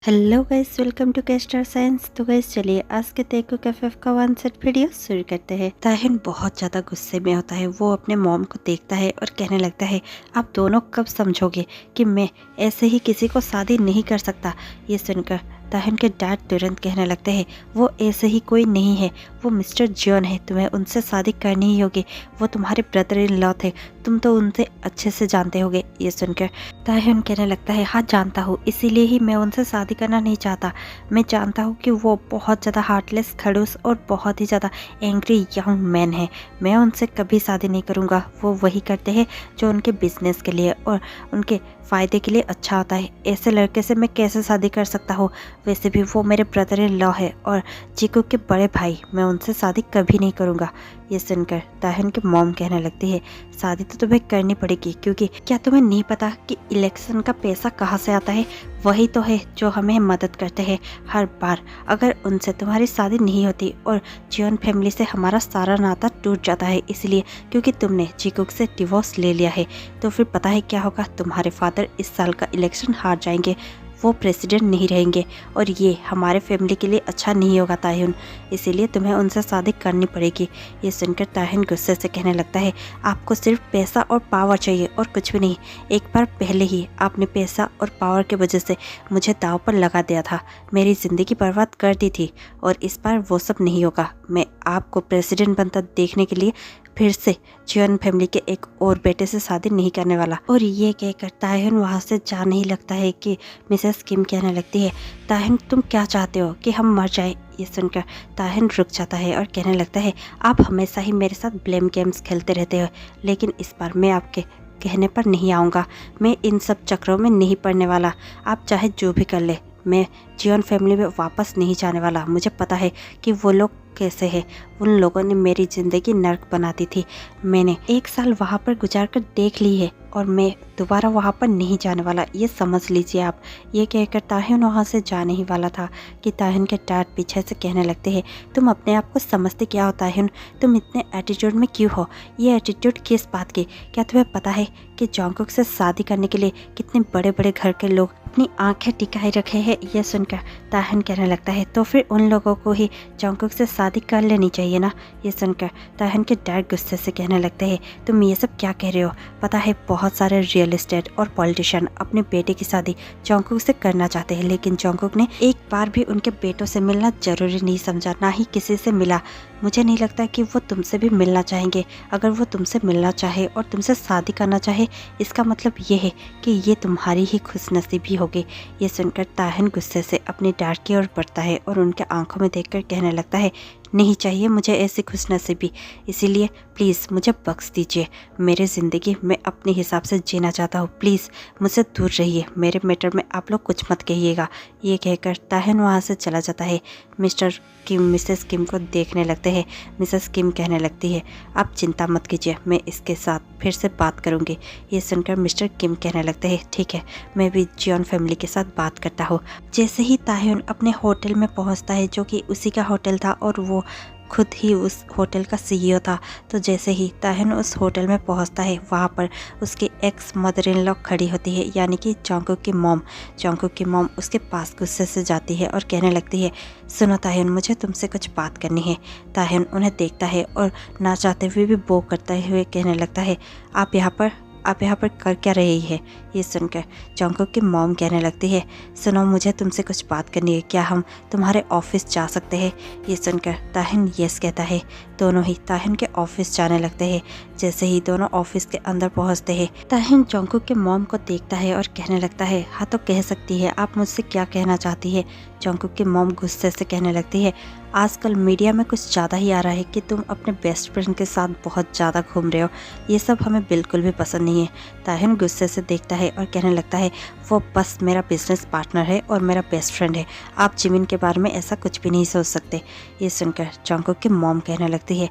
Hello guys, welcome to Castor science. तो guys चलिए आज के तेको कैफे का वन सेट वीडियो शुरू करते हैं। ताहिन बहुत ज़्यादा गुस्से में होता है। वो अपने मॉम को देखता है और कहने लगता है, आप दोनों कब समझोगे कि मैं ऐसे ही किसी को शादी नहीं कर सकता। ये सुनकर ताहिन के डैड तुरंत कहने लगते हैं, वो ऐसे ही कोई नहीं है, वो मिस्टर जॉन है, तुम्हें उनसे शादी करनी ही होगी। वो तुम्हारे ब्रदर इन लॉ थे, तुम तो उनसे अच्छे से जानते होगे। ये सुनकर ताहिन कहने लगता है, हाँ जानता हूँ, इसीलिए ही मैं उनसे शादी करना नहीं चाहता। मैं जानता हूँ कि वो बहुत ज़्यादा हार्टलेस, खड़ूस और बहुत ही ज़्यादा एंग्री यंग मैन है। मैं उनसे कभी शादी नहीं करूँगा। वो वही करते हैं जो उनके बिजनेस के लिए और उनके फ़ायदे के लिए अच्छा होता है। ऐसे लड़के से मैं कैसे शादी कर सकता हूँ। वैसे भी वो मेरे ब्रदर इन लॉ है और चीकू के बड़े भाई, मैं उनसे शादी कभी नहीं करूँगा। ये सुनकर ताहिन की मॉम कहने लगती है, शादी तो तुम्हें करनी पड़ेगी, क्योंकि क्या तुम्हें नहीं पता कि इलेक्शन का पैसा कहाँ से आता है। वही तो है जो हमें मदद करते हैं हर बार। अगर उनसे तुम्हारी शादी नहीं होती और जियोन फैमिली से हमारा सारा नाता टूट जाता है, इसलिए क्योंकि तुमने चिकुक से डिवोर्स ले लिया है, तो फिर पता है क्या होगा। तुम्हारे फादर इस साल का इलेक्शन हार जाएंगे, वो प्रेसिडेंट नहीं रहेंगे और ये हमारे फैमिली के लिए अच्छा नहीं होगा ताहिन, इसीलिए तुम्हें उनसे शादी करनी पड़ेगी। ये सुनकर ताहिन गुस्से से कहने लगता है, आपको सिर्फ पैसा और पावर चाहिए और कुछ भी नहीं। एक बार पहले ही आपने पैसा और पावर की वजह से मुझे दाव पर लगा दिया था, मेरी ज़िंदगी बर्बाद कर दी थी, और इस बार वो सब नहीं होगा। मैं आपको प्रेसिडेंट बनता देखने के लिए फिर से जियोन फैमिली के एक और बेटे से शादी नहीं करने वाला। और ये कहकर ताहिन वहाँ से जाने ही लगता है कि मिसेस किम कहने लगती है, ताहिन तुम क्या चाहते हो कि हम मर जाए। ये सुनकर ताहिन रुक जाता है और कहने लगता है, आप हमेशा ही मेरे साथ ब्लेम गेम्स खेलते रहते हो, लेकिन इस बार मैं आपके कहने पर नहीं आऊँगा। मैं इन सब चक्रों में नहीं पड़ने वाला। आप चाहे जो भी कर ले, मैं जियोन फैमिली में वापस नहीं जाने वाला। मुझे पता है कि वो लोग कैसे है। उन लोगों ने मेरी ज़िंदगी नर्क बना दी थी। मैंने 1 साल वहाँ पर गुजार कर देख ली है और मैं दोबारा वहाँ पर नहीं जाने वाला, ये समझ लीजिए आप। ये कहकर ताहिन वहाँ से जाने ही वाला था कि ताहिन के डैड पीछे से कहने लगते हैं, तुम अपने आप को समझते क्या हो ताहिन, तुम इतने एटीट्यूड में क्यों हो। ये एटीट्यूड किस बात की। क्या तुम्हें पता है कि जॉन्गकुक से शादी करने के लिए कितने बड़े बड़े घर के लोग अपनी आंखें टिकाए रखे हैं। ये सुनकर ताहिन कहने लगता है, तो फिर उन लोगों को ही जॉन्गकुक से शादी कर लेनी चाहिए ना। ये सुनकर ताहिन के डैड गुस्से से कहने लगते हैं, तुम ये सब क्या कह रहे हो। पता है बहुत सारे रियल एस्टेट और पॉलिटिशियन अपने बेटे की शादी जॉन्गकुक से करना चाहते हैं, लेकिन जॉन्गकुक ने एक बार भी उनके बेटों से मिलना जरूरी नहीं समझा, ना ही किसी से मिला। मुझे नहीं लगता कि वो तुमसे भी मिलना चाहेंगे। अगर वो तुमसे मिलना चाहे और तुमसे शादी करना चाहे, इसका मतलब ये है कि ये तुम्हारी ही खुशनसीबी होगी। ये सुनकर ताहिन गुस्से से अपनी डैड की ओर बढ़ता है और उनके आंखों में देखकर कहने लगता है, नहीं चाहिए मुझे ऐसी खुशनसीबी, इसीलिए प्लीज़ मुझे बख्श दीजिए। मेरी ज़िंदगी मैं अपने हिसाब से जीना चाहता हूँ, प्लीज़ मुझसे दूर रहिए। मेरे मैटर में आप लोग कुछ मत कहिएगा। ये कहकर ताहिन वहाँ से चला जाता है। मिस्टर किम मिसेस किम को देखने लगते हैं। मिसेस किम कहने लगती है, आप चिंता मत कीजिए, मैं इसके साथ फिर से बात करूँगी। ये सुनकर मिस्टर किम कहने लगते हैं, ठीक है, मैं भी जियोन फैमिली के साथ बात करता हूँ। जैसे ही ताहिन अपने होटल में पहुँचता है, जो कि उसी का होटल था और वो खुद ही उस होटल का सीईओ था, तो जैसे ही ताहिन उस होटल में पहुंचता है, वहाँ पर उसकी एक्स मदर इन लॉ खड़ी होती है, यानी कि जॉन्गकुक की मॉम। जॉन्गकुक की मॉम उसके पास गुस्से से जाती है और कहने लगती है, सुनो ताहिन, मुझे तुमसे कुछ बात करनी है। ताहिन उन्हें देखता है और ना चाहते हुए भी वो करते हुए कहने लगता है, आप यहाँ पर कर क्या रही है। ये सुनकर जॉन्गकुक की मॉम कहने लगती है, सुनो मुझे तुमसे कुछ बात करनी है, क्या हम तुम्हारे ऑफिस जा सकते हैं। ये सुनकर ताहिन यस कहता है। दोनों ही ताहिन के ऑफिस जाने लगते हैं। जैसे ही दोनों ऑफिस के अंदर पहुंचते हैं, ताहिन जॉन्गकुक के मॉम को देखता है और कहने लगता है, हाँ तो कह सकती है, आप मुझसे क्या कहना चाहती है। जॉन्गकुक की मॉम गुस्से से कहने लगती है, आजकल मीडिया में कुछ ज़्यादा ही आ रहा है कि तुम अपने बेस्ट फ्रेंड के साथ बहुत ज़्यादा घूम रहे हो, ये सब हमें बिल्कुल भी पसंद नहीं है। ताहिन गुस्से से देखता है और कहने लगता है, वो बस मेरा बिजनेस पार्टनर है और मेरा बेस्ट फ्रेंड है, आप जिमिन के बारे में ऐसा कुछ भी नहीं सोच सकते। ये सुनकर जॉन्गकुक की मॉम कहने लगती है,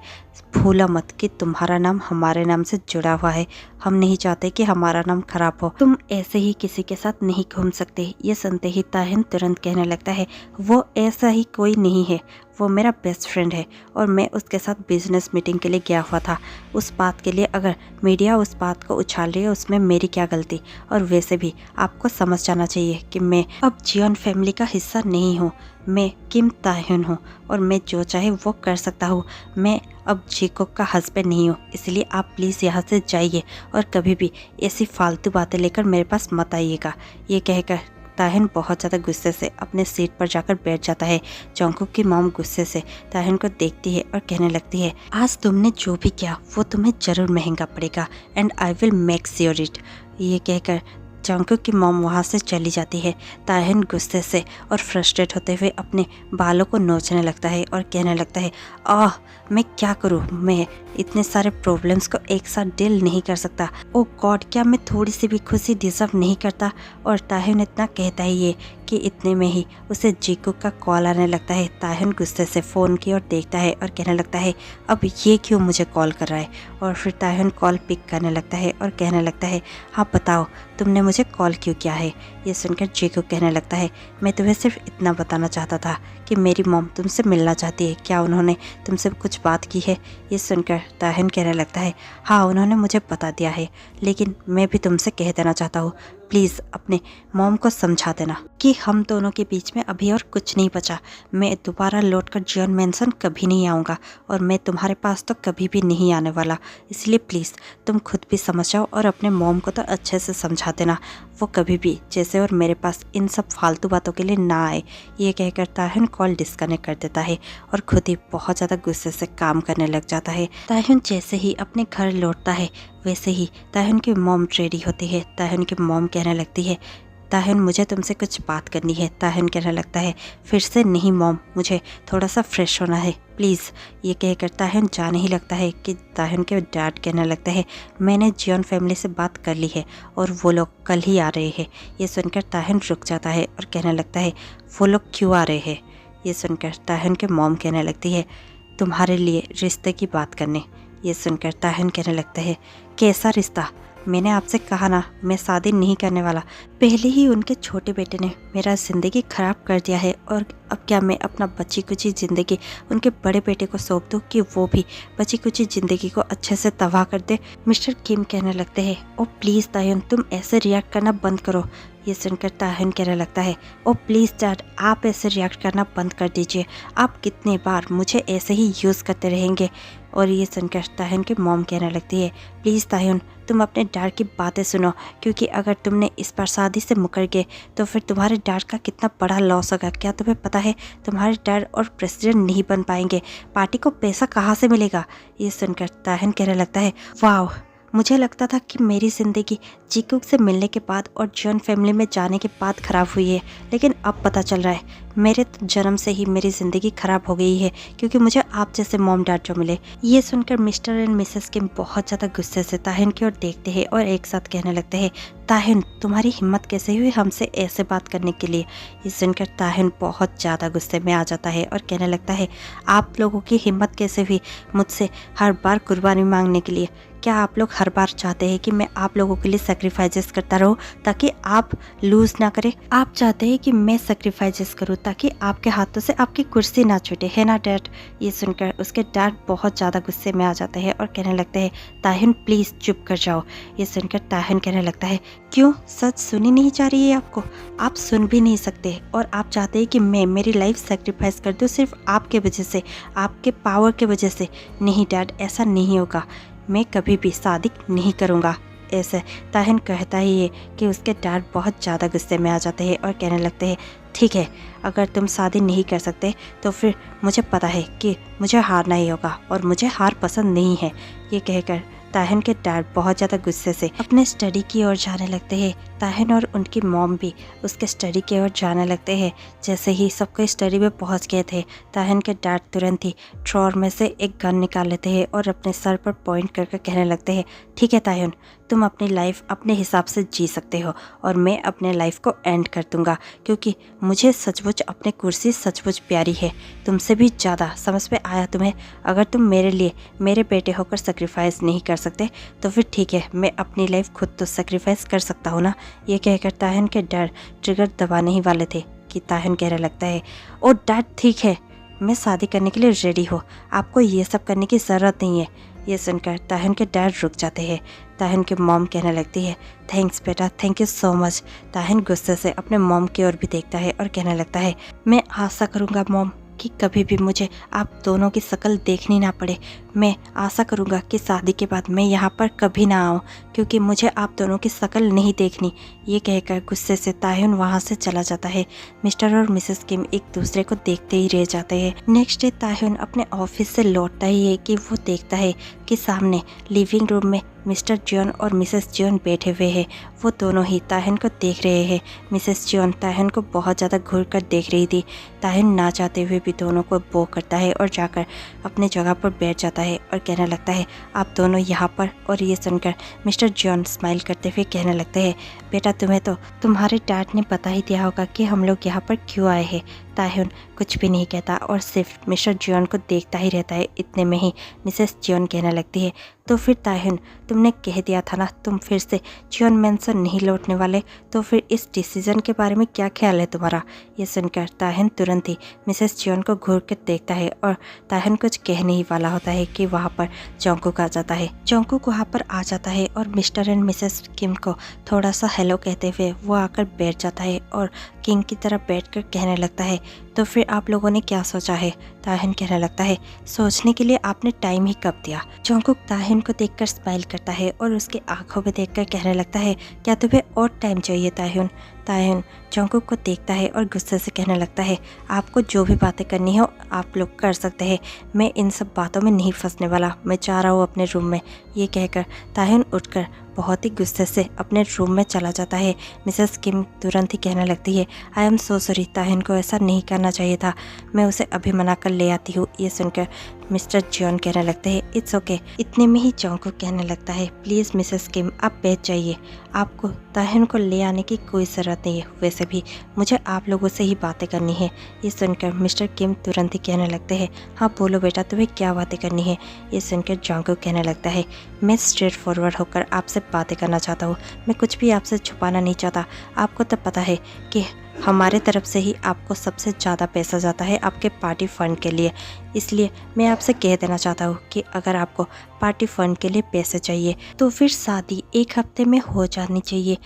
भूला मत कि तुम्हारा नाम हमारे नाम से जुड़ा हुआ है, हम नहीं चाहते कि हमारा नाम खराब हो, तुम ऐसे ही किसी के साथ नहीं घूम सकते। ये सुनते ही ताहिन तुरंत कहने लगता है, वो ऐसा ही कोई नहीं है, वो मेरा बेस्ट फ्रेंड है और मैं उसके साथ बिजनेस मीटिंग के लिए गया हुआ था। उस बात के लिए अगर मीडिया उस बात को उछाल रही है उसमें मेरी क्या गलती। और वैसे भी आपको समझ जाना चाहिए कि मैं अब जियोन फैमिली का हिस्सा नहीं हूँ। मैं किम ताह्यून हूँ और मैं जो चाहे वो कर सकता हूँ। मैं अब जीकोक का हस्बैंड नहीं हूँ, इसलिए आप प्लीज़ यहाँ से जाइए और कभी भी ऐसी फालतू बातें लेकर मेरे पास मत आइएगा। ये कहकर ताह्यून बहुत ज़्यादा गुस्से से अपने सीट पर जाकर बैठ जाता है। जंगकुक की मॉम गुस्से से ताह्यून को देखती है और कहने लगती है, आज तुमने जो भी किया वो तुम्हें ज़रूर महंगा पड़ेगा and I will make sure it. ये कहकर जंगकुक की मॉम वहाँ से चली जाती है। ताह्यून गुस्से से और फ्रस्ट्रेट होते हुए अपने बालों को नोचने लगता है और कहने लगता है, मैं क्या करूँ, मैं इतने सारे प्रॉब्लम्स को एक साथ डील नहीं कर सकता। ओ गॉड, क्या मैं थोड़ी सी भी खुशी डिजर्व नहीं करता। और ताह्यून इतना कहता ही है कि इतने में ही उसे जीकुक का कॉल आने लगता है। ताह्यून गुस्से से फ़ोन की ओर देखता है और कहने लगता है, अब ये क्यों मुझे कॉल कर रहा है। और फिर ताह्यून कॉल पिक करने लगता है और कहने लगता है, हाँ बताओ तुमने मुझे कॉल क्यों किया है। ये सुनकर जीकुक कहने लगता है, मैं तुम्हें सिर्फ इतना बताना चाहता था कि मेरी मॉम तुमसे मिलना चाहती है, क्या उन्होंने तुमसे कुछ बात की है। ये सुनकर ताह्यून कहने लगता है, हाँ उन्होंने मुझे बता दिया है, लेकिन मैं भी तुमसे कह देना चाहता हूँ, प्लीज़ अपने मॉम को समझा देना कि हम दोनों के बीच में अभी और कुछ नहीं बचा। मैं दोबारा लौटकर जियोन मैंसन कभी नहीं आऊँगा और मैं तुम्हारे पास तो कभी भी नहीं आने वाला। इसलिए प्लीज़ तुम खुद भी समझ जाओ और अपने मॉम को तो अच्छे से समझा देना, वो कभी भी जैसे और मेरे पास इन सब फालतू बातों के लिए ना आए। ये कहकर ताह्यून कॉल डिस्कनेक्ट कर देता है और खुद ही बहुत ज़्यादा गुस्से से काम करने लग जाता है। ताह्यून जैसे ही अपने घर लौटता है वैसे ही ताह्यून की मॉम रेडी होती है। ताह्यून की मॉम कहने लगती है, ताह्यून मुझे तुमसे कुछ बात करनी है। ताह्यून कहने लगता है, फिर से नहीं मॉम, मुझे थोड़ा सा फ्रेश होना है प्लीज़। ये कहकर ताह्यून जाने ही लगता है कि ताह्यून के डैड कहने लगते हैं, मैंने जियोन फैमिली से बात कर ली है और वो लोग कल ही आ रहे हैं। ये सुनकर ताह्यून रुक जाता है और कहने लगता है, वो लोग क्यों आ रहे हैं। ये सुनकर ताह्यून के मॉम कहने लगती है, तुम्हारे लिए रिश्ते की बात करने। ये सुनकर ताह्यून कहने लगता है, कैसा रिश्ता, मैंने आपसे कहा ना मैं शादी नहीं करने वाला। पहले ही उनके छोटे बेटे ने मेरा ज़िंदगी ख़राब कर दिया है और अब क्या मैं अपना बची कुची ज़िंदगी उनके बड़े बेटे को सौंप दूँ कि वो भी बची कुची ज़िंदगी को अच्छे से तबाह कर दे। मिस्टर किम कहने लगते हैं, ओ प्लीज़ ताह्यून तुम ऐसे रिएक्ट करना बंद करो। ये सुनकर ताह्यून कहने लगता है, ओ प्लीज़ डैड आप ऐसे रिएक्ट करना बंद कर दीजिए, आप कितने बार मुझे ऐसे ही यूज़ करते रहेंगे। और ये सुनकर ताह्यून की मॉम कहने लगती है, प्लीज़ ताह्यून तुम अपने डैड की बातें सुनो, क्योंकि अगर तुमने इस बार शादी से मुकर गए तो फिर तुम्हारे डैड का कितना बड़ा लॉस होगा। क्या तुम्हें पता है तुम्हारे डैड और प्रेसिडेंट नहीं बन पाएंगे, पार्टी को पैसा कहाँ से मिलेगा। ये सुनकर ताह्यून कहने लगता है, वाह, मुझे लगता था कि मेरी ज़िंदगी जीकुक से मिलने के बाद और जियोन फैमिली में जाने के बाद ख़राब हुई है, लेकिन अब पता चल रहा है मेरे तो जन्म से ही मेरी ज़िंदगी ख़राब हो गई है क्योंकि मुझे आप जैसे मॉम डैड जो मिले। ये सुनकर मिस्टर एंड मिसेस किम बहुत ज़्यादा गुस्से से ताह्यून की ओर देखते हैं और एक साथ कहने लगते हैं, ताह्यून तुम्हारी हिम्मत कैसे हुई हमसे ऐसे बात करने के लिए। ये सुनकर ताह्यून बहुत ज़्यादा गुस्से में आ जाता है और कहने लगता है, आप लोगों की हिम्मत कैसे हुई मुझसे हर बार कुर्बानी मांगने के लिए। क्या आप लोग हर बार चाहते हैं कि मैं आप लोगों के लिए सेक्रीफाइसेस करता रहूं ताकि आप लूज ना करें। आप चाहते हैं कि मैं सेक्रीफाइसेस करूं ताकि आपके हाथों से आपकी कुर्सी ना छूटे, है ना डैड। ये सुनकर उसके डैड बहुत ज़्यादा गुस्से में आ जाते हैं और कहने लगते हैं, ताह्यून प्लीज़ चुप कर जाओ। ये सुनकर ताह्यून कहने लगता है, क्यों सच सुनी नहीं जा रही है आपको, आप सुन भी नहीं सकते और आप चाहते हैं कि मैं मेरी लाइफ सेक्रीफाइस कर दूँ सिर्फ आपके वजह से, आपके पावर के वजह से। नहीं डैड, ऐसा नहीं होगा, मैं कभी भी शादी नहीं करूँगा। ऐसे ताह्यून कहता ही है कि उसके डैड बहुत ज़्यादा गुस्से में आ जाते हैं और कहने लगते हैं, ठीक है, अगर तुम शादी नहीं कर सकते तो फिर मुझे पता है कि मुझे हारना ही होगा और मुझे हार पसंद नहीं है। ये कहकर ताह्यून के डैड बहुत ज़्यादा गुस्से से अपने स्टडी की ओर जाने लगते हैं। ताह्यून और उनकी मॉम भी उसके स्टडी की ओर जाने लगते हैं। जैसे ही सबको स्टडी में पहुंच गए थे, ताह्यून के डैड तुरंत ही ड्रॉअर में से एक गन निकाल लेते हैं और अपने सर पर पॉइंट करके कहने लगते हैं, ठीक है ताह्यून, तुम अपनी लाइफ अपने हिसाब से जी सकते हो और मैं अपने लाइफ को एंड कर दूंगा, क्योंकि मुझे सचमुच अपनी कुर्सी सचमुच प्यारी है, तुमसे भी ज़्यादा। समझ में आया तुम्हें? अगर तुम मेरे लिए मेरे बेटे होकर सेक्रीफाइस नहीं कर सकते तो फिर ठीक है, मैं अपनी लाइफ खुद तो सेक्रीफाइस कर सकता हूँ ना। ये कहकर ताह्यून के डैड ट्रिगर दबाने ही वाले थे कि ताह्यून कहने लगता है, ओ डैड ठीक है, मैं शादी करने के लिए रेडी हूँ, आपको ये सब करने की ज़रूरत नहीं है। ये सुनकर ताहिन के डैड रुक जाते हैं। ताहिन की मॉम कहने लगती है, थैंक्स बेटा, थैंक यू सो मच। ताहिन गुस्से से अपने मॉम की ओर भी देखता है और कहने लगता है, मैं आशा करूँगा मॉम कि कभी भी मुझे आप दोनों की शक्ल देखनी ना पड़े। मैं आशा करूँगा कि शादी के बाद मैं यहाँ पर कभी ना आऊँ, क्योंकि मुझे आप दोनों की शक्ल नहीं देखनी। ये कहकर गुस्से से ताहिन वहाँ से चला जाता है। मिस्टर और मिसेस किम एक दूसरे को देखते ही रह जाते हैं। नेक्स्ट डे ताहिन अपने ऑफिस से लौटता ही है कि वो देखता है कि सामने लिविंग रूम में मिस्टर जॉन और मिसेस जॉन बैठे हुए हैं। वो दोनों ही ताहिन को देख रहे हैं। मिसेस जॉन ताहिन को बहुत ज़्यादा घूर कर देख रही थी। ताहिन ना चाहते हुए भी दोनों को बो करता है और जाकर अपने जगह पर बैठ जाता है और कहने लगता है, आप दोनों यहाँ पर। और ये सुनकर मिस्टर जॉन स्माइल करते हुए कहने लगते हैं, बेटा तुम्हें तो तुम्हारे डैड ने बता ही दिया होगा कि हम लोग यहाँ पर क्यों आए हैं। ताहिन कुछ भी नहीं कहता और सिर्फ मिस्टर जॉन को देखता ही रहता है। इतने में ही मिसेस जॉन कहने लगती है, तो फिर ताहिन तुमने कह दिया था ना तुम फिर से जॉन मैंसन नहीं लौटने वाले, तो फिर इस डिसीजन के बारे में क्या ख्याल है तुम्हारा। ये सुनकर ताहिन तुरंत ही मिसेस जॉन को घूर कर देखता है और ताहिन कुछ कहने ही वाला होता है कि वहाँ पर जोंगकुक आ जाता है। जोंगकुक वहाँ पर आ जाता है और मिस्टर एंड मिसेस किम को थोड़ा सा हेलो कहते हुए वो आकर बैठ जाता है और किंग की तरफ बैठकर कहने लगता है, तो फिर आप लोगों ने क्या सोचा है। ताहिन कहने लगता है, सोचने के लिए आपने टाइम ही कब दिया। जोंगकुक ताहिन को देखकर स्माइल करता है और उसकी आंखों में देखकर कहने लगता है, क्या तुम्हें और टाइम चाहिए ताहिन। ताहिन जोंगकुक को देखता है और गुस्से से कहने लगता है, आपको जो भी बातें करनी हो आप लोग कर सकते हैं, मैं इन सब बातों में नहीं फंसने वाला, मैं जा रहा हूँ अपने रूम में। ये कहकर ताहिन उठकर बहुत ही गुस्से से अपने रूम में चला जाता है। मिसेस किम तुरंत ही कहने लगती है, आई एम सो सॉरी, ताहिन को ऐसा नहीं करना चाहिए था, मैं उसे अभी मना कर ले आती हूँ। ये सुनकर मिस्टर जॉन कहने लगते हैं, इट्स ओके। इतने में ही जोंगकुक कहने लगता है, प्लीज़ मिसेस किम आप बैठ जाइए, आपको ताहिन को ले आने की कोई ज़रूरत नहीं है, वैसे भी मुझे आप लोगों से ही बातें करनी है। ये सुनकर मिस्टर किम तुरंत ही कहने लगते हैं, हाँ बोलो बेटा तुम्हें क्या बातें करनी है। ये सुनकर जोंगकुक कहने लगता है, मैं स्ट्रेट फॉरवर्ड होकर आपसे बातें करना चाहता हूँ, मैं कुछ भी आपसे छुपाना नहीं चाहता। आपको तो पता है कि हमारे तरफ से ही आपको सबसे ज़्यादा पैसा जाता है आपके पार्टी फंड के लिए, इसलिए मैं आपसे कह देना चाहता हूँ कि अगर आपको पार्टी फंड के लिए पैसे चाहिए तो फिर शादी एक हफ्ते में हो जानी चाहिए,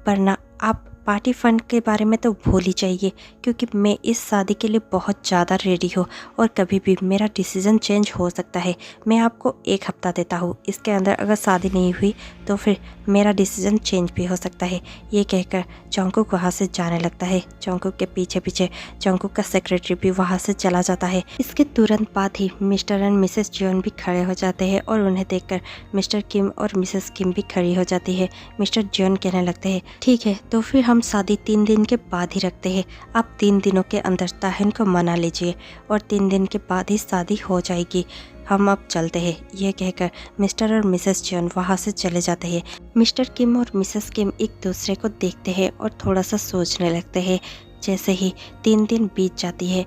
वरना आप पार्टी फंड के बारे में तो भूल ही चाहिए, क्योंकि मैं इस शादी के लिए बहुत ज़्यादा रेडी हूँ और कभी भी मेरा डिसीज़न चेंज हो सकता है। मैं आपको एक हफ्ता देता हूँ, इसके अंदर अगर शादी नहीं हुई तो फिर मेरा डिसीज़न चेंज भी हो सकता है। ये कहकर जोंगकुक वहाँ से जाने लगता है। जोंगकुक के पीछे पीछे जोंगकुक का सेक्रेटरी भी वहाँ से चला जाता है। इसके तुरंत बाद ही मिस्टर एंड मिसेस जॉन भी खड़े हो जाते हैं और उन्हें देखकर मिस्टर किम और मिसेस किम भी खड़ी हो जाती है। मिस्टर जॉन कहने लगते हैं, ठीक है तो फिर हम शादी 3 दिन के बाद ही रखते हैं, आप 3 दिनों के अंदर ताहिन को मना लीजिए और 3 दिन के बाद ही शादी हो जाएगी, हम अब चलते हैं। यह कहकर मिस्टर और मिसेस जॉन वहाँ से चले जाते हैं। मिस्टर किम और मिसेस किम एक दूसरे को देखते हैं और थोड़ा सा सोचने लगते हैं। जैसे ही 3 दिन बीत जाती है,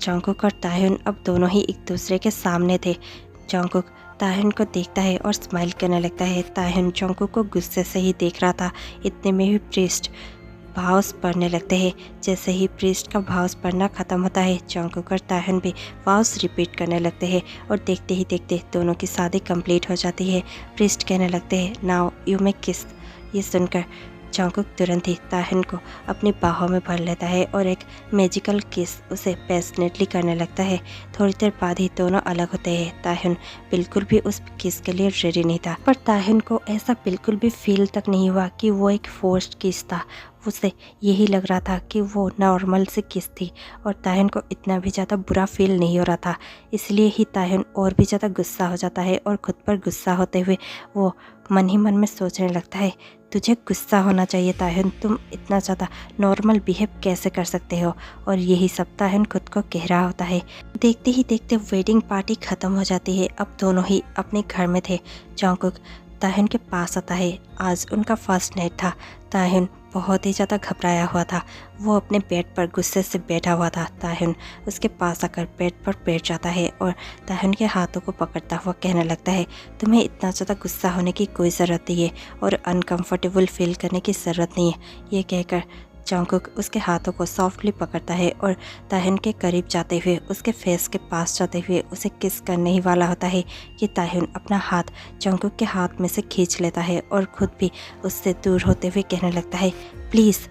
जोंगकुक और ताहिन अब दोनों ही एक दूसरे के सामने थे। जोंगकुक ताहिन को देखता है और स्माइल करने लगता है। ताहिन जोंगकुक को गुस्से से ही देख रहा था। इतने में ही प्रीस्ट भाव्स पढ़ने लगते हैं। जैसे ही प्रीस्ट का भाव्स पढ़ना ख़त्म होता है, जोंगकुक और ताहिन भी भाव्स रिपीट करने लगते हैं और देखते ही देखते दोनों की शादी कंप्लीट हो जाती है। प्रीस्ट कहने लगते हैं, नाउ यू मे किस। ये सुनकर जोंगकुक तुरंत ही ताहिन को अपनी बाहों में भर लेता है और एक मैजिकल किस उसे पैशनेटली करने लगता है। थोड़ी देर बाद ही दोनों अलग होते हैं। ताहिन बिल्कुल भी उस किस के लिए रेडी नहीं था, पर ताहिन को ऐसा बिल्कुल भी फील तक नहीं हुआ कि वो एक फोर्स्ड किस था। उसे यही लग रहा था कि वो नॉर्मल से किस थी और ताहिन को इतना भी ज़्यादा बुरा फील नहीं हो रहा था। इसलिए ही ताहिन और भी ज़्यादा गुस्सा हो जाता है और खुद पर गुस्सा होते हुए वो मन ही मन में सोचने लगता है, तुझे गुस्सा होना चाहिए ताहिन, तुम इतना ज़्यादा नॉर्मल बिहेव कैसे कर सकते हो। और यही सब ताहिन खुद को कह रहा होता है। देखते ही देखते वेडिंग पार्टी ख़त्म हो जाती है। अब दोनों ही अपने घर में थे। जोंगकुक ताहिन के पास आता है। आज उनका फर्स्ट नाइट था। ताहिन बहुत ही ज़्यादा घबराया हुआ था। वो अपने बेड पर गुस्से से बैठा हुआ था। ताहिन उसके पास आकर बेड पर बैठ जाता है और ताहिन के हाथों को पकड़ता हुआ कहने लगता है, तुम्हें इतना ज़्यादा गुस्सा होने की कोई ज़रूरत नहीं है और अनकंफर्टेबल फील करने की ज़रूरत नहीं है। ये कहकर जंगकुक उसके हाथों को सॉफ्टली पकड़ता है और ताहिन के करीब जाते हुए उसके फेस के पास जाते हुए उसे किस करने ही वाला होता है कि ताहिन अपना हाथ जंगकुक के हाथ में से खींच लेता है और खुद भी उससे दूर होते हुए कहने लगता है, प्लीज़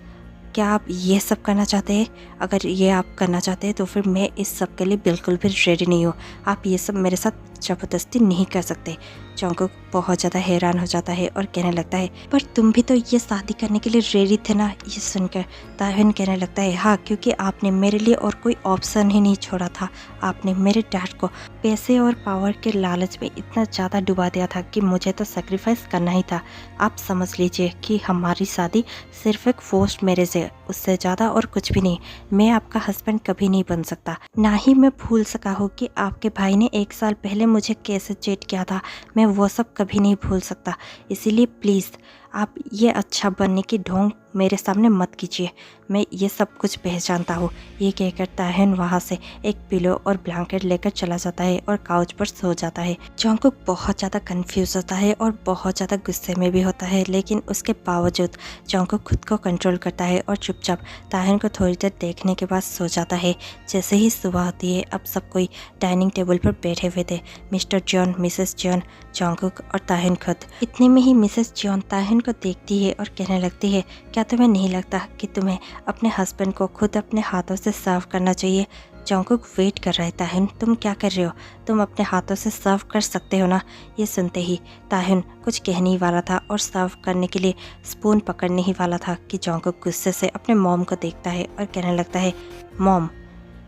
क्या आप ये सब करना चाहते हैं? अगर ये आप करना चाहते हैं तो फिर मैं इस सब के लिए बिल्कुल भी रेडी नहीं हूँ। आप ये सब मेरे साथ ज़बरदस्ती नहीं कर सकते। जंगकुक बहुत ज़्यादा हैरान हो जाता है और कहने लगता है, पर तुम भी तो ये शादी करने के लिए रेडी थे ना? ये सुनकर ताहिन कहने लगता है, हाँ, क्योंकि आपने मेरे लिए और कोई ऑप्शन ही नहीं छोड़ा था। आपने मेरे डैड को पैसे और पावर के लालच में इतना ज़्यादा डुबा दिया था कि मुझे तो सेक्रीफाइस करना ही था। आप समझ लीजिए कि हमारी शादी सिर्फ एक फोर्स्ड मैरिज है, उससे ज़्यादा और कुछ भी नहीं। मैं आपका हस्बैंड कभी नहीं बन सकता, ना ही मैं भूल सका हूँ कि आपके भाई ने 1 साल पहले मुझे कैसे चीट किया था। मैं वो सब कभी नहीं भूल सकता। इसीलिए प्लीज़ आप ये अच्छा बनने की ढोंग मेरे सामने मत कीजिए। मैं ये सब कुछ पहचानता हूँ। ये कहकर ताहिन वहाँ से एक पिलो और ब्लैंकेट लेकर चला जाता है और काउच पर सो जाता है। जंगकुक बहुत ज़्यादा कंफ्यूज होता है और बहुत ज़्यादा गुस्से में भी होता है, लेकिन उसके बावजूद जंगकुक खुद को कंट्रोल करता है और चुपचाप ताहिन को थोड़ी देर देखने के बाद सो जाता है। जैसे ही सुबह होती है, अब सब कोई डाइनिंग टेबल पर बैठे हुए थे। Mister John, Mrs John, Jungkook और ताहिन खुद। इतने में ही मिसेस जॉन ताहिन को देखती है और कहने लगती है, क्या तुम्हें नहीं लगता कि तुम्हें अपने हस्बैंड को खुद अपने हाथों से सर्व करना चाहिए? जंगकुक वेट कर रहा है। ताहिन, तुम क्या कर रहे हो? तुम अपने हाथों से सर्व कर सकते हो ना? ये सुनते ही ताहिन कुछ कहने ही वाला था और सर्व करने के लिए स्पून पकड़ने ही वाला था कि जंगकुक गुस्से से अपने मॉम को देखता है और कहने लगता है, मॉम,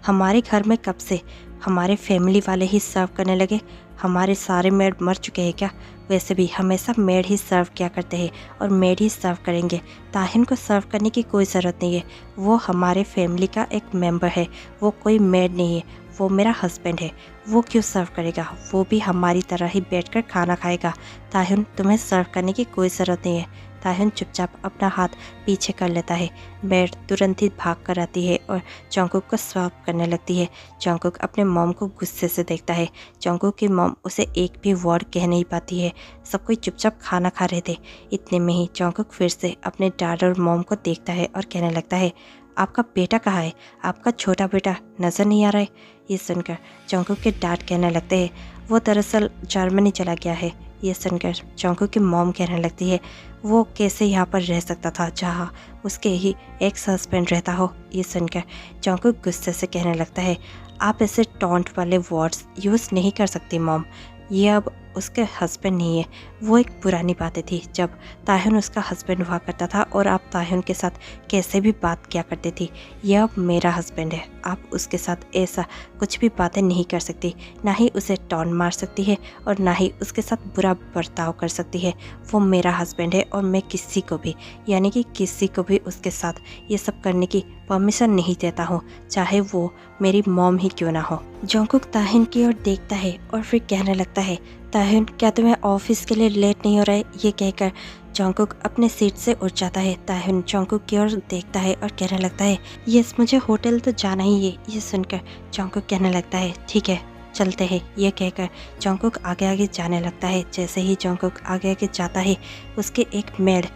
हमारे घर में कब से हमारे फैमिली वाले ही सर्व करने लगे? हमारे सारे मेड मर चुके हैं क्या? वैसे भी हमेशा मेड ही सर्व किया करते हैं और मेड ही सर्व करेंगे। ताहिन को सर्व करने की कोई ज़रूरत नहीं है। वो हमारे फैमिली का एक मेंबर है, वो कोई मेड नहीं है। वो मेरा हस्बैंड है, वो क्यों सर्व करेगा? वो भी हमारी तरह ही बैठकर खाना खाएगा। ताहिन, तुम्हें सर्व करने की कोई ज़रूरत नहीं है। ताहिन चुपचाप अपना हाथ पीछे कर लेता है। मेड तुरंत ही भाग कर आती है और जंगकुक को सर्व करने लगती है। जंगकुक अपने मॉम को गुस्से से देखता है। जंगकुक की मॉम उसे एक भी वर्ड कह नहीं पाती है। सब कोई चुपचाप खाना खा रहे थे। इतने में ही जंगकुक फिर से अपने डैड और मॉम को देखता है और कहने लगता है, आपका बेटा कहाँ है? आपका छोटा बेटा नज़र नहीं आ रहा है? ये सुनकर जंगकुक के डैड कहने लगते हैं, वो दरअसल जर्मनी चला गया है। ये सुनकर जंगकुक की मॉम कहने लगती है, वो कैसे यहाँ पर रह सकता था जहाँ उसके ही एक्स हस्बैंड रहता हो? ये सुनकर जंगकुक गुस्से से कहने लगता है, आप ऐसे टॉन्ट वाले वर्ड्स यूज़ नहीं कर सकती मॉम। ये अब उसके हस्बैंड नहीं है। वो एक पुरानी बातें थी जब ताहिन उसका हस्बैंड हुआ करता था और आप ताहिन के साथ कैसे भी बात किया करती थी। यह अब मेरा हस्बैंड है। आप उसके साथ ऐसा कुछ भी बातें नहीं कर सकती, ना ही उसे टॉन्ट मार सकती है और ना ही उसके साथ बुरा बर्ताव कर सकती है। वो मेरा हस्बैंड है और मैं किसी को भी, यानी कि किसी को भी उसके साथ ये सब करने की परमिशन नहीं देता हूँ, चाहे वो मेरी मॉम ही क्यों ना हो। जंगकुक ताहिन की ओर देखता है और फिर कहने लगता है, ताहिन, क्या तुम्हें ऑफिस के लिए लेट नहीं हो रहा है? ये कहकर जंगकुक अपने सीट से उठ जाता है। ताहिन जंगकुक की ओर देखता है और कहने लगता है, यस, मुझे होटल तो जाना ही है। ये सुनकर जंगकुक कहने लगता है, ठीक है, चलते हैं। ये कहकर जंगकुक आगे आगे जाने लगता है। जैसे ही जंगकुक आगे आगे जाता है, उसके एक मेड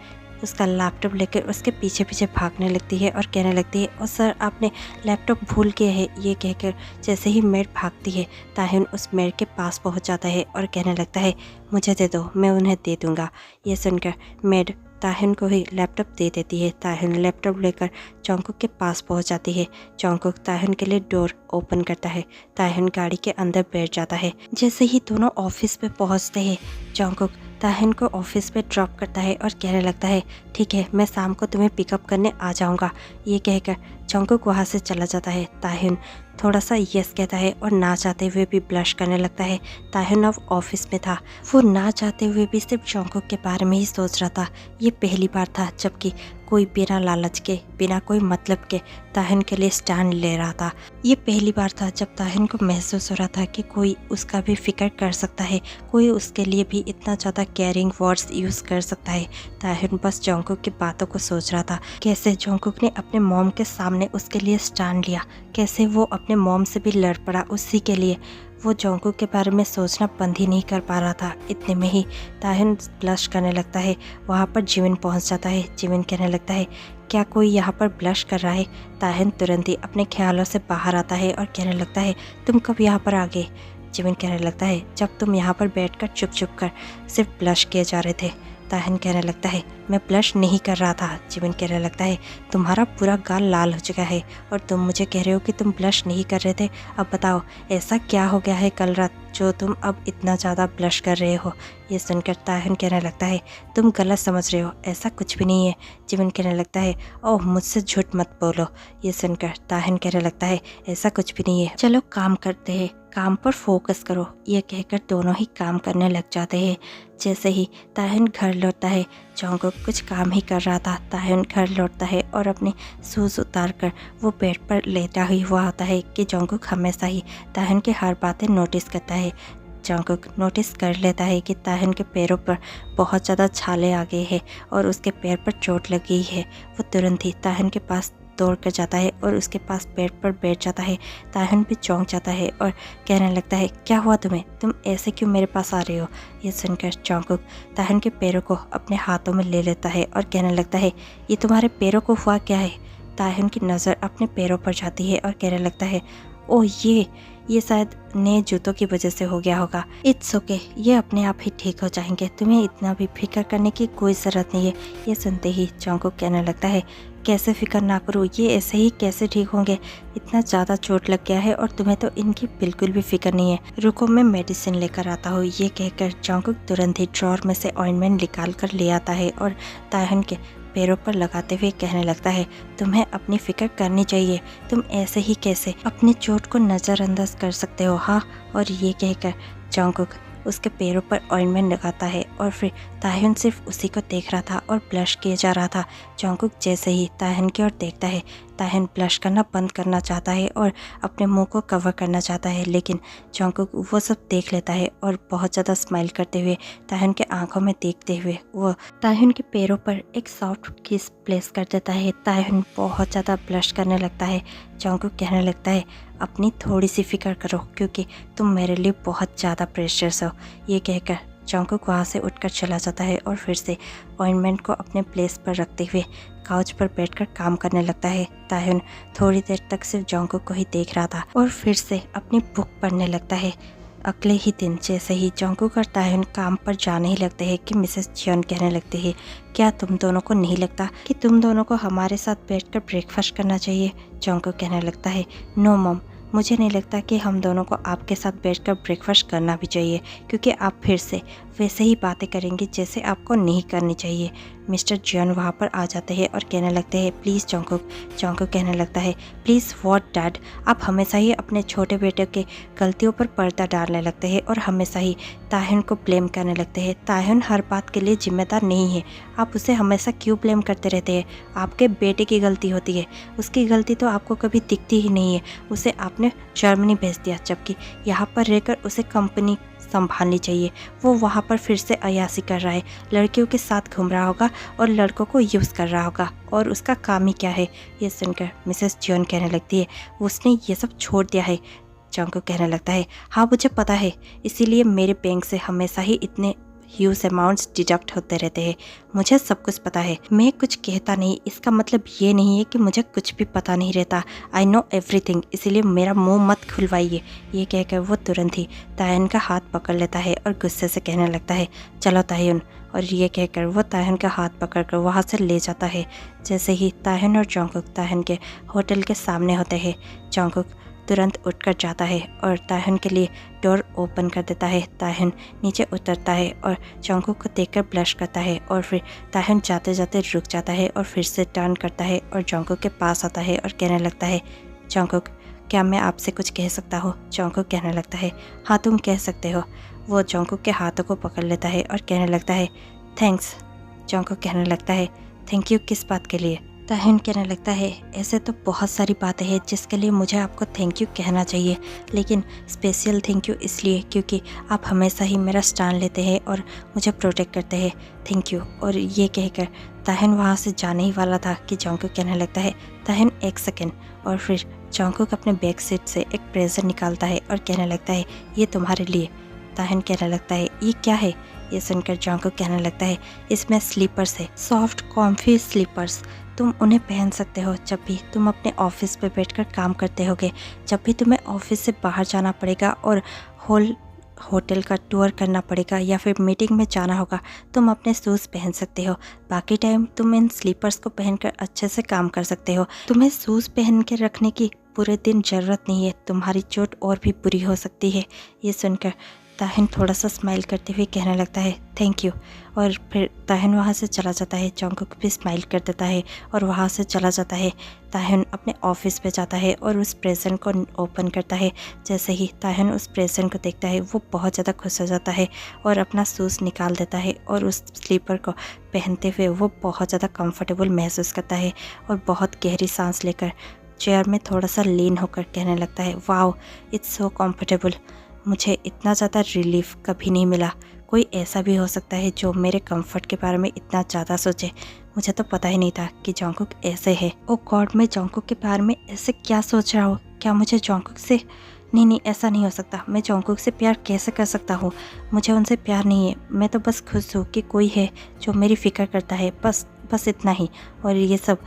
उसका लैपटॉप लेकर उसके पीछे पीछे भागने लगती है और कहने लगती है, और सर, आपने लैपटॉप भूल गए है। ये कहकर जैसे ही मेड भागती है, ताहिन उस मेड के पास पहुंच जाता है और कहने लगता है, मुझे दे दो, मैं उन्हें दे दूंगा। ये सुनकर मेड ताहिन को ही लैपटॉप दे देती है। ताहिन लैपटॉप लेकर जंगकुक के पास पहुंच जाती है। जंगकुक ताहिन के लिए डोर ओपन करता है। ताहिन गाड़ी के अंदर बैठ जाता है। जैसे ही दोनों ऑफिस पे पहुंचते हैं, जंगकुक ताहिन को ऑफिस पे ड्रॉप करता है और कहने लगता है, ठीक है, मैं शाम को तुम्हें पिकअप करने आ जाऊंगा। ये कहकर जंगकुक वहाँ से चला जाता है। ताहिन थोड़ा सा यस कहता है और ना चाहते हुए भी ब्लश करने लगता है। ताहिन अब ऑफिस में था। वो ना चाहते हुए भी सिर्फ जंगकुक के बारे में ही सोच रहा था। ये पहली बार था जबकि कोई बिना लालच के, बिना कोई मतलब के ताहिन के लिए स्टैंड ले रहा था। ये पहली बार था जब ताहिन को महसूस हो रहा था कि कोई उसका भी फिक्र कर सकता है, कोई उसके लिए भी इतना ज़्यादा केयरिंग वर्ड्स यूज़ कर सकता है। ताहिन बस जंगकुक की बातों को सोच रहा था, कैसे जंगकुक ने अपने मॉम के सामने उसके लिए स्टैंड लिया, कैसे वो अपने मॉम से भी लड़ पड़ा उसी के लिए। वो जंगकुक के बारे में सोचना बंद ही नहीं कर पा रहा था। इतने में ही ताहिन ब्लश करने लगता है। वहाँ पर जिमिन पहुँच जाता है। जिमिन कहने लगता है, क्या कोई यहाँ पर ब्लश कर रहा है? ताहिन तुरंत ही अपने ख्यालों से बाहर आता है और कहने लगता है, तुम कब यहाँ पर आ गए? जिमिन कहने लगता है, जब तुम यहाँ पर बैठकर चुप चुप कर सिर्फ ब्लश किए जा रहे थे। ताहिन कहने लगता है, मैं ब्लश नहीं कर रहा था। जिमिन कहने लगता है, तुम्हारा पूरा गाल लाल हो चुका है और तुम मुझे कह रहे हो कि तुम ब्लश नहीं कर रहे थे। अब बताओ ऐसा क्या हो गया है कल रात जो तुम अब इतना ज़्यादा ब्लश कर रहे हो? ये सुनकर ताहिन कहने लगता है, तुम गलत समझ रहे हो, ऐसा कुछ भी नहीं है। जिमिन कहने लगता है, ओह मुझसे झूठ मत बोलो। ये सुनकर ताहिन कहने लगता है, ऐसा कुछ भी नहीं है, चलो काम करते हैं, काम पर फोकस करो। ये कहकर दोनों ही काम करने लग जाते हैं। जैसे ही ताहिन घर लौटता है, जॉन्गकुक कुछ काम ही कर रहा था। ताहिन घर लौटता है और अपने शूज़ उतार कर वो बेड पर लेटा ही हुआ होता है कि जॉन्गकुक हमेशा ही ताहिन की हर बातें नोटिस करता है। जॉन्गकुक नोटिस कर लेता है कि ताहिन के पैरों पर बहुत ज़्यादा छाले आ गए हैं और उसके पैर पर चोट लग गई है। वो तुरंत ही ताहिन के पास दौड़ कर जाता है और उसके पास बेड पर बैठ जाता है। ताहिन भी चौंक जाता है और कहने लगता है, क्या हुआ तुम्हें? तुम ऐसे क्यों मेरे पास आ रहे हो? ये सुनकर जॉन्गकुक ताहिन के पैरों को अपने हाथों में ले लेता है और कहने लगता है, ये तुम्हारे पैरों को हुआ क्या है? ताहिन की नज़र अपने पैरों पर जाती है और कहने लगता है, ओह ये शायद नए जूतों की वजह से हो गया होगा। इट्स ओके, ये अपने आप ही ठीक हो जाएंगे, तुम्हें इतना भी फिक्र करने की कोई ज़रूरत नहीं है। ये सुनते ही जॉन्गकुक कहने लगता है, कैसे फिक्र ना करूँ, ये ऐसे ही कैसे ठीक होंगे? इतना ज़्यादा चोट लग गया है और तुम्हें तो इनकी बिल्कुल भी फिक्र नहीं है। रुको मैं मेडिसिन लेकर आता हूँ। ये कहकर जॉन्गकुक तुरंत ही ड्रॉर में से ऑइंटमेंट निकाल कर ले आता है और ताहिन के पैरों पर लगाते हुए कहने लगता है, तुम्हें अपनी फिक्र करनी चाहिए, तुम ऐसे ही कैसे अपनी चोट को नज़रअंदाज कर सकते हो? हाँ। और ये कहकर जॉन्गकुक उसके पैरों पर ऑइंटमेंट लगाता है और फिर ताहिन सिर्फ उसी को देख रहा था और ब्लश किए जा रहा था। जॉन्गकुक जैसे ही ताहिन की ओर देखता है, ताहिन ब्लश करना बंद करना चाहता है और अपने मुंह को कवर करना चाहता है, लेकिन जॉन्गकुक वो सब देख लेता है और बहुत ज़्यादा स्माइल करते हुए ताहिन के आंखों में देखते हुए वो ताहिन के पैरों पर एक सॉफ्ट किस प्लेस कर देता है। ताहिन बहुत ज़्यादा ब्लश करने लगता है। जॉन्गकुक कहने लगता है, अपनी थोड़ी सी फिक्र करो क्योंकि तुम मेरे लिए बहुत ज़्यादा प्रेशियस हो। ये कहकर जॉन्गकुक वहाँ से उठकर चला जाता है और फिर से ऑइंटमेंट को अपने प्लेस पर रखते हुए काउच पर बैठकर काम करने लगता है। ताहिन थोड़ी देर तक सिर्फ जॉन्गकुक को ही देख रहा था और फिर से अपनी बुक पढ़ने लगता है। अगले ही दिन जैसे ही जॉन्गकुक और ताहिन काम पर जाने ही लगते हैं कि मिसेस जियोन कहने लगते हैं, क्या तुम दोनों को नहीं लगता कि तुम दोनों को हमारे साथ बैठकर ब्रेकफास्ट करना चाहिए? जॉन्गकुक कहने लगता है, नो मॉम, मुझे नहीं लगता कि हम दोनों को आपके साथ बैठकर ब्रेकफास्ट करना भी चाहिए क्योंकि आप फिर से वैसे ही बातें करेंगे जैसे आपको नहीं करनी चाहिए। मिस्टर जियोन वहाँ पर आ जाते हैं और कहने लगते हैं, प्लीज़ जॉन्गकुक। जॉन्गकुक कहने लगता है, प्लीज़ व्हाट डैड? आप हमेशा ही अपने छोटे बेटे के गलतियों पर पर्दा डालने लगते हैं और हमेशा ही ताहिन को ब्लेम करने लगते हैं। ताहिन हर बात के लिए जिम्मेदार नहीं है, आप उसे हमेशा क्यों ब्लेम करते रहते हैं? आपके बेटे की गलती होती है, उसकी गलती तो आपको कभी दिखती ही नहीं है। उसे आपने जर्मनी भेज दिया जबकि यहाँ पर रहकर उसे कंपनी संभालनी चाहिए। वो वहाँ पर फिर से अयासी कर रहा है, लड़कियों के साथ घूम रहा होगा और लड़कों को यूज़ कर रहा होगा और उसका काम ही क्या है? ये सुनकर मिसेस जियोन कहने लगती है, उसने ये सब छोड़ दिया है। जॉन्गकुक कहने लगता है, हाँ मुझे पता है, इसीलिए मेरे बैंक से हमेशा ही इतने ह्यूज अमाउंट्स डिडक्ट होते रहते हैं, मुझे सब कुछ पता है। मैं कुछ कहता नहीं इसका मतलब ये नहीं है कि मुझे कुछ भी पता नहीं रहता। आई नो एवरीथिंग, इसीलिए मेरा मुंह मत खुलवाइए। ये कहकर वो तुरंत ही ताहिन का हाथ पकड़ लेता है और गुस्से से कहने लगता है, चलो ताहिन। और ये कहकर वो ताहिन का हाथ पकड़कर वहाँ से ले जाता है। जैसे ही ताहिन और जॉन्गकुक ताहिन के होटल के सामने होते हैं, जॉन्गकुक तुरंत उठकर जाता है और ताहिन के लिए डोर ओपन कर देता है। ताहिन नीचे उतरता है और जॉन्गकुक को देखकर ब्लश करता है और फिर ताहिन जाते जाते रुक जाता है और फिर से टर्न करता है और जॉन्गकुक के पास आता है और कहने लगता है, जॉन्गकुक क्या मैं आपसे कुछ कह सकता हूँ? जॉन्गकुक कहने लगता है, हाँ तुम कह सकते हो। वो जॉन्गकुक के हाथों को पकड़ लेता है और कहने लगता है, थैंक्स। जॉन्गकुक कहने लगता है, थैंक यू किस बात के लिए? ताहिन कहने लगता है, ऐसे तो बहुत सारी बातें हैं जिसके लिए मुझे आपको थैंक यू कहना चाहिए, लेकिन स्पेशल थैंक यू इसलिए क्योंकि आप हमेशा ही मेरा स्टैंड लेते हैं और मुझे प्रोटेक्ट करते हैं, थैंक यू। और ये कहकर ताहिन वहाँ से जाने ही वाला था कि जॉन्गकुक कहने लगता है, ताहिन एक सेकेंड। और फिर जॉन्गकुक अपने बैक सीट से एक प्रेजेंट निकालता है और कहने लगता है, ये तुम्हारे लिए। ताहिन कहने लगता है, ये क्या है? ये सुनकर जॉन्गकुक कहने लगता है इसमें स्लीपर्स है, सॉफ्ट कॉम्फी स्लीपर्स। तुम उन्हें पहन सकते हो जब भी तुम अपने ऑफिस पे बैठकर काम करते होगे, जब भी तुम्हें ऑफिस से बाहर जाना पड़ेगा और होटल का टूर करना पड़ेगा या फिर मीटिंग में जाना होगा, तुम अपने शूज़ पहन सकते हो। बाकी टाइम तुम इन स्लीपर्स को पहनकर अच्छे से काम कर सकते हो। तुम्हें शूज़ पहन के रखने की पूरे दिन ज़रूरत नहीं है, तुम्हारी चोट और भी बुरी हो सकती है। ये सुनकर ताहिन थोड़ा सा स्माइल करते हुए कहने लगता है थैंक यू, और फिर ताहिन वहाँ से चला जाता है। जॉन्गकुक भी स्माइल कर देता है और वहाँ से चला जाता है। ताहिन अपने ऑफिस पे जाता है और उस प्रेजेंट को ओपन करता है। जैसे ही ताहिन उस प्रेजेंट को देखता है वो बहुत ज़्यादा खुश हो जाता है और अपना शूज़ निकाल देता है और उस स्लीपर को पहनते हुए वो बहुत ज़्यादा कंफर्टेबल महसूस करता है और बहुत गहरी सांस लेकर चेयर में थोड़ा सा लीन होकर कहने लगता है वाओ, इट्स सो कंफर्टेबल। मुझे इतना ज़्यादा रिलीफ कभी नहीं मिला। कोई ऐसा भी हो सकता है जो मेरे कंफर्ट के बारे में इतना ज़्यादा सोचे। मुझे तो पता ही नहीं था कि जॉन्गकुक ऐसे है। ओ गॉड, मैं जॉन्गकुक के बारे में ऐसे क्या सोच रहा हूँ? क्या मुझे जॉन्गकुक से नहीं, ऐसा नहीं हो सकता। मैं जॉन्गकुक से प्यार कैसे कर सकता हूँ? मुझे उनसे प्यार नहीं है। मैं तो बस खुश हूँ कि कोई है जो मेरी फ़िक्र करता है, बस इतना ही। और ये सब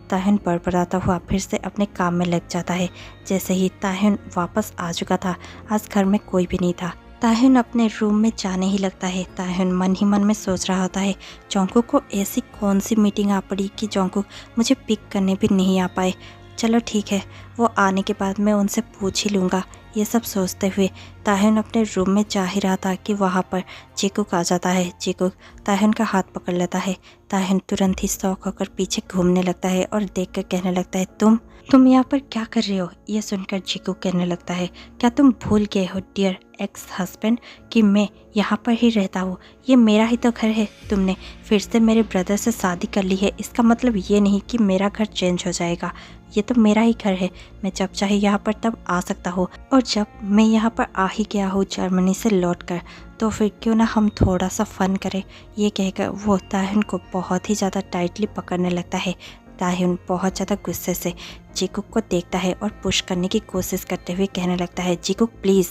ताहिन बड़बड़ाता हुआ फिर से अपने काम में लग जाता है। जैसे ही ताहिन वापस आ चुका था, आज घर में कोई भी नहीं था। ताहिन अपने रूम में जाने ही लगता है। ताहिन मन ही मन में सोच रहा होता है जॉन्गकुक को ऐसी कौन सी मीटिंग आ पड़ी कि जॉन्गकुक मुझे पिक करने भी नहीं आ पाए। चलो ठीक है, वो आने के बाद मैं उनसे पूछ ही लूँगा। ये सब सोचते हुए ताहिन अपने रूम में जा ही रहा था कि वहाँ पर जीकुक आ जाता है। जीकुक ताहिन का हाथ पकड़ लेता है। ताहिन तुरंत ही शौक होकर पीछे घूमने लगता है और देखकर कहने लगता है तुम यहाँ पर क्या कर रहे हो? ये सुनकर जीकुक कहने लगता है क्या तुम भूल गए हो डियर एक्स हस्बैंड कि मैं यहाँ पर ही रहता हूँ? ये मेरा ही तो घर है। तुमने फिर से मेरे ब्रदर से शादी कर ली है, इसका मतलब ये नहीं कि मेरा घर चेंज हो जाएगा। ये तो मेरा ही घर है। मैं जब चाहे यहाँ पर तब आ सकता हूँ, और जब मैं यहाँ पर आ ही गया हूँ जर्मनी से लौटकर, तो फिर क्यों ना हम थोड़ा सा फन करें। ये कहकर वो ताहिन को बहुत ही ज़्यादा टाइटली पकड़ने लगता है। ताहिन बहुत ज़्यादा गुस्से से जीकुक को देखता है और पुश करने की कोशिश करते हुए कहने लगता है जीकुक प्लीज़,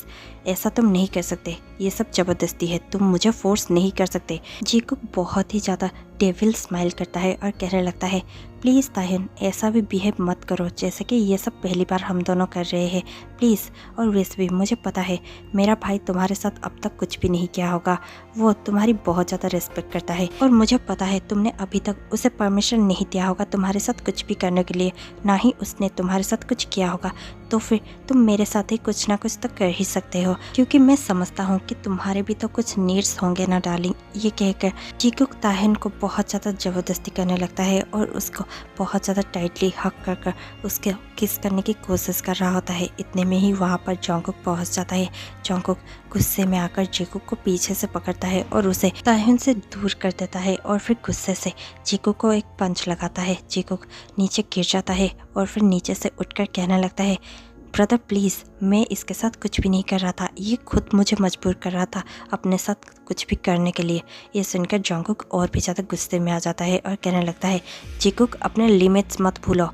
ऐसा तुम नहीं कर सकते। ये सब ज़बरदस्ती है, तुम मुझे फोर्स नहीं कर सकते। जीकुक बहुत ही ज़्यादा डेविल स्माइल करता है और कहने लगता है प्लीज़ ताहिन, ऐसा भी बिहेव मत करो जैसे कि ये सब पहली बार हम दोनों कर रहे हैं, प्लीज़। और वैसे भी मुझे पता है मेरा भाई तुम्हारे साथ अब तक कुछ भी नहीं किया होगा। वो तुम्हारी बहुत ज़्यादा रिस्पेक्ट करता है और मुझे पता है तुमने अभी तक उसे परमिशन नहीं दिया होगा तुम्हारे साथ कुछ भी करने के लिए, ना ही उसने तुम्हारे साथ कुछ किया होगा। तो फिर तुम मेरे साथ ही कुछ ना कुछ तो कर ही सकते हो, क्योंकि मैं समझता हूँ कि तुम्हारे भी तो कुछ नीड्स होंगे ना डार्लिंग। ये कहकर जीकुक ताहिन को बहुत ज़्यादा ज़बरदस्ती करने लगता है और उसको बहुत ज़्यादा टाइटली हक कर उसके किस करने की कोशिश कर रहा होता है। इतने में ही वहाँ पर जॉन्गकुक पहुँच जाता है। जॉन्गकुक गुस्से में आकर जीकुक को पीछे से पकड़ता है और उसे ताहिन से दूर कर देता है और फिर गुस्से से जीकुक को एक पंच लगाता है। जीकुक नीचे गिर जाता है और फिर नीचे से उठकर कहने लगता है ब्रदर प्लीज़, मैं इसके साथ कुछ भी नहीं कर रहा था, ये खुद मुझे मजबूर कर रहा था अपने साथ कुछ भी करने के लिए। ये सुनकर जॉन्गकुक और भी ज़्यादा गुस्से में आ जाता है और कहने लगता है जीकुक अपने लिमिट्स मत भूलो।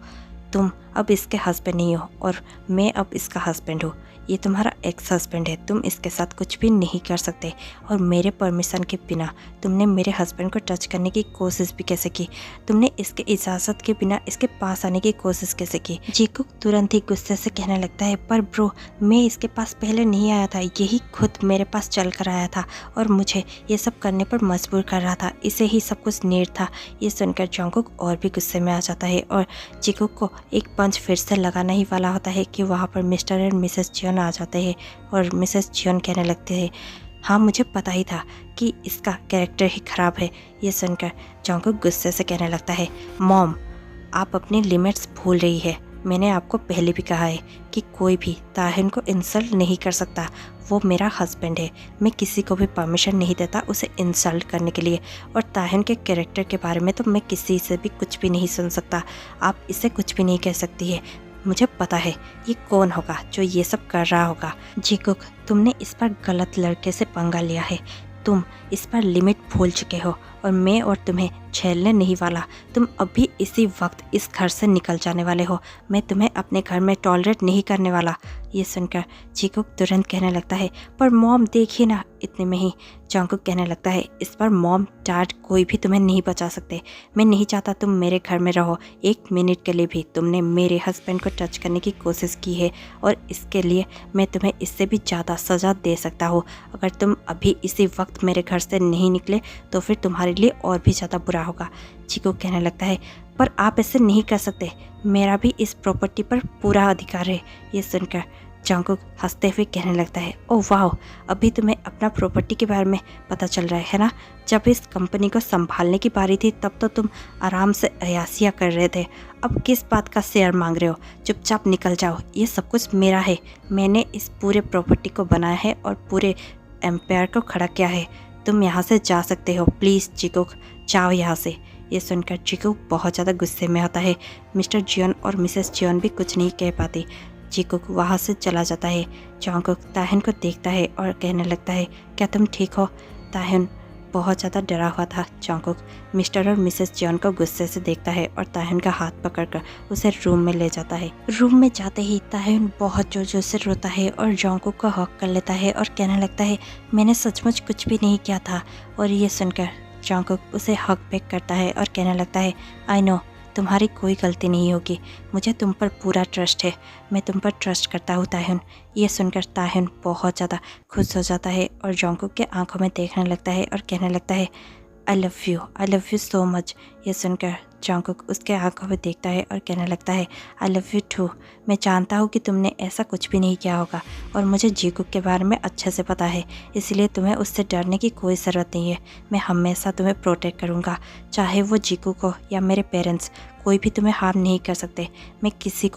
तुम अब इसके हस्बैंड नहीं हो और मैं अब इसका हस्बैंड हूँ। ये तुम्हारा एक्स हस्बैंड है, तुम इसके साथ कुछ भी नहीं कर सकते। और मेरे परमिशन के बिना तुमने मेरे हस्बैंड को टच करने की कोशिश भी कैसे की? तुमने इसके इजाज़त के बिना इसके पास आने की कोशिश कैसे की? जीकुक तुरंत ही गुस्से से कहने लगता है पर ब्रो, मैं इसके पास पहले नहीं आया था, यही खुद मेरे पास चल कर आया था और मुझे ये सब करने पर मजबूर कर रहा था, इसे ही सब कुछ नीड था। ये सुनकर जॉन्गकुक और भी गुस्से में आ जाता है और जीकुक को एक पंच फिर से लगाना ही वाला होता है कि वहाँ पर मिस्टर एंड मिसेस जियोन आ जाते हैं और मिसेस जियोन कहने लगते हैं हाँ, मुझे पता ही था कि इसका कैरेक्टर ही ख़राब है। ये सुनकर जॉन्गकुक गुस्से से कहने लगता है मॉम, आप अपनी लिमिट्स भूल रही है। मैंने आपको पहले भी कहा है कि कोई भी ताहिन को इंसल्ट नहीं कर सकता, वो मेरा हस्बैंड है। मैं किसी को भी परमिशन नहीं देता उसे इंसल्ट करने के लिए, और ताहिन के कैरेक्टर के बारे में तो मैं किसी से भी कुछ भी नहीं सुन सकता। आप इसे कुछ भी नहीं कह सकती है। मुझे पता है ये कौन होगा जो ये सब कर रहा होगा। जीकुक, तुमने इस पर गलत लड़के से पंगा लिया है, तुम इस पर लिमिट भूल चुके हो और मैं और तुम्हें झेलने नहीं वाला। तुम अभी इसी वक्त इस घर से निकल जाने वाले हो। मैं तुम्हें अपने घर में टॉलरेट नहीं करने वाला। ये सुनकर जीकुक तुरंत कहने लगता है, पर मॉम देखिए ना। इतने में ही जंगकुक कहने लगता है, इस पर मॉम डैड कोई भी तुम्हें नहीं बचा सकते। मैं नहीं चाहता तुम मेरे घर में रहो 1 मिनट के लिए भी। तुमने मेरे हस्बैंड को टच करने की कोशिश की है और इसके लिए मैं तुम्हें इससे भी ज़्यादा सज़ा दे सकता हूँ। अगर तुम अभी इसी वक्त मेरे घर से नहीं निकले तो फिर तुम्हारे लिए और भी ज़्यादा बुरा होगा। जीकुक कहने लगता है, पर आप ऐसे नहीं कर सकते, मेरा भी इस प्रॉपर्टी पर पूरा अधिकार है। ये सुनकर जंगकुक हंसते हुए कहने लगता है, ओह वाह, अभी तुम्हें अपना प्रॉपर्टी के बारे में पता चल रहा है ना। जब इस कंपनी को संभालने की बारी थी तब तो तुम आराम से अयासिया कर रहे थे। अब किस बात का शेयर मांग रहे हो? चुपचाप निकल जाओ, ये सब कुछ मेरा है। मैंने इस पूरे प्रॉपर्टी को बनाया है और पूरे एम्पायर को खड़ा किया है। तुम यहाँ से जा सकते हो, प्लीज़ जीकुक जाओ यहाँ से। ये सुनकर जीकुक बहुत ज़्यादा गुस्से में होता है। मिस्टर जियोन और मिसेस जियोन भी कुछ नहीं कह पाती। जीकुक वहाँ से चला जाता है। जंगकुक ताहिन को देखता है और कहने लगता है, क्या तुम ठीक हो? ताहिन बहुत ज़्यादा डरा हुआ था। जंगकुक मिस्टर और मिसेस जियोन को गुस्से से देखता है और ताहिन का हाथ पकड़कर उसे रूम में ले जाता है। रूम में जाते ही ताहिन बहुत जोर जोर से रोता है और जंगकुक को हक कर लेता है और कहने लगता है, मैंने सचमुच कुछ भी नहीं किया था। और ये सुनकर जंगकुक उसे हक बैक करता है और कहने लगता है, आई नो तुम्हारी कोई गलती नहीं होगी, मुझे तुम पर पूरा ट्रस्ट है, मैं तुम पर ट्रस्ट करता हूँ ताहिन। ये सुनकर ताहिन बहुत ज़्यादा खुश हो जाता है और जंगकुक के आंखों में देखने लगता है और कहने लगता है, आई लव यू सो मच। ये सुनकर जंगकुक उसके आंखों में देखता है और कहने लगता है, आई लव यू टू। मैं जानता हूँ कि तुमने ऐसा कुछ भी नहीं किया होगा और मुझे जीकुक के बारे में अच्छे से पता है, इसलिए तुम्हें उससे डरने की कोई ज़रूरत नहीं है। मैं हमेशा तुम्हें प्रोटेक्ट करूँगा, चाहे वो जीकुक हो या मेरे पेरेंट्स, कोई भी तुम्हें हार्म नहीं कर सकते। मैं किसी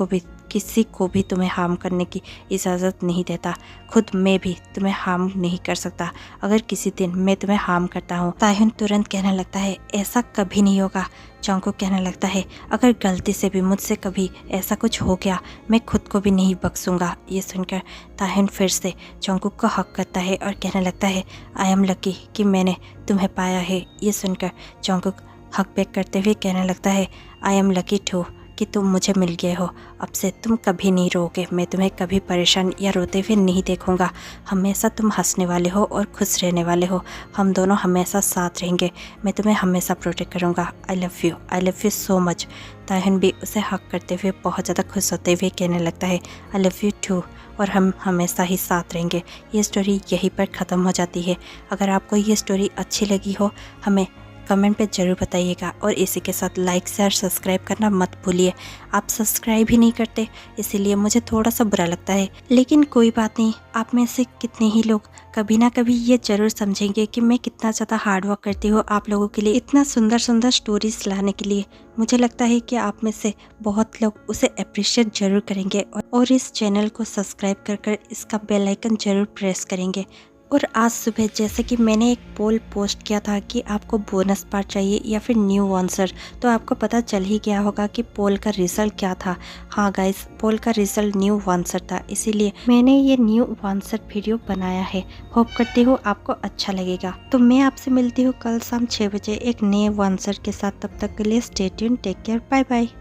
को भी तुम्हें हार्म करने की इजाज़त नहीं देता। खुद मैं भी तुम्हें हार्म नहीं कर सकता। अगर किसी दिन मैं तुम्हें हार्म करता हूँ। ताहिन तुरंत कहने लगता है, ऐसा कभी नहीं होगा। जंगकुक कहने लगता है, अगर गलती से भी मुझसे कभी ऐसा कुछ हो गया मैं खुद को भी नहीं बख्शूंगा। ये सुनकर ताहिन फिर से जंगकुक को हक करता है और कहने लगता है, आई एम लकी कि मैंने तुम्हें पाया है। ये सुनकर जंगकुक हक बैक करते हुए कहने लगता है, आई एम लकी टू कि तुम मुझे मिल गए हो। अब से तुम कभी नहीं रोओगे, मैं तुम्हें कभी परेशान या रोते हुए नहीं देखूंगा। हमेशा तुम हंसने वाले हो और खुश रहने वाले हो। हम दोनों हमेशा साथ रहेंगे। मैं तुम्हें हमेशा प्रोटेक्ट करूंगा। I love you so much. Tahin भी उसे हक करते हुए बहुत ज़्यादा खुश होते हुए कहने लगता है, आई लव यू टू, और हम हमेशा ही साथ रहेंगे। ये स्टोरी यहीं पर ख़त्म हो जाती है। अगर आपको ये स्टोरी अच्छी लगी हो हमें कमेंट पे ज़रूर बताइएगा और इसी के साथ लाइक शेयर सब्सक्राइब करना मत भूलिए। आप सब्सक्राइब ही नहीं करते, इसीलिए मुझे थोड़ा सा बुरा लगता है, लेकिन कोई बात नहीं। आप में से कितने ही लोग कभी ना कभी ये ज़रूर समझेंगे कि मैं कितना ज़्यादा हार्ड वर्क करती हूँ आप लोगों के लिए, इतना सुंदर सुंदर स्टोरीज लाने के लिए। मुझे लगता है कि आप में से बहुत लोग उसे अप्रिशिएट ज़रूर करेंगे और इस चैनल को सब्सक्राइब कर इसका बेल आइकन ज़रूर प्रेस करेंगे। और आज सुबह जैसे कि मैंने एक पोल पोस्ट किया था कि आपको बोनस पार्ट चाहिए या फिर न्यू आंसर, तो आपको पता चल ही गया होगा कि पोल का रिजल्ट क्या था। हाँ गाइस, पोल का रिजल्ट न्यू आंसर था, इसीलिए मैंने ये न्यू आंसर वीडियो बनाया है। होप करती हूँ आपको अच्छा लगेगा। तो मैं आपसे मिलती हूँ कल शाम 6 बजे एक नए आंसर के साथ। तब तक के लिए stay tuned, take care, bye bye.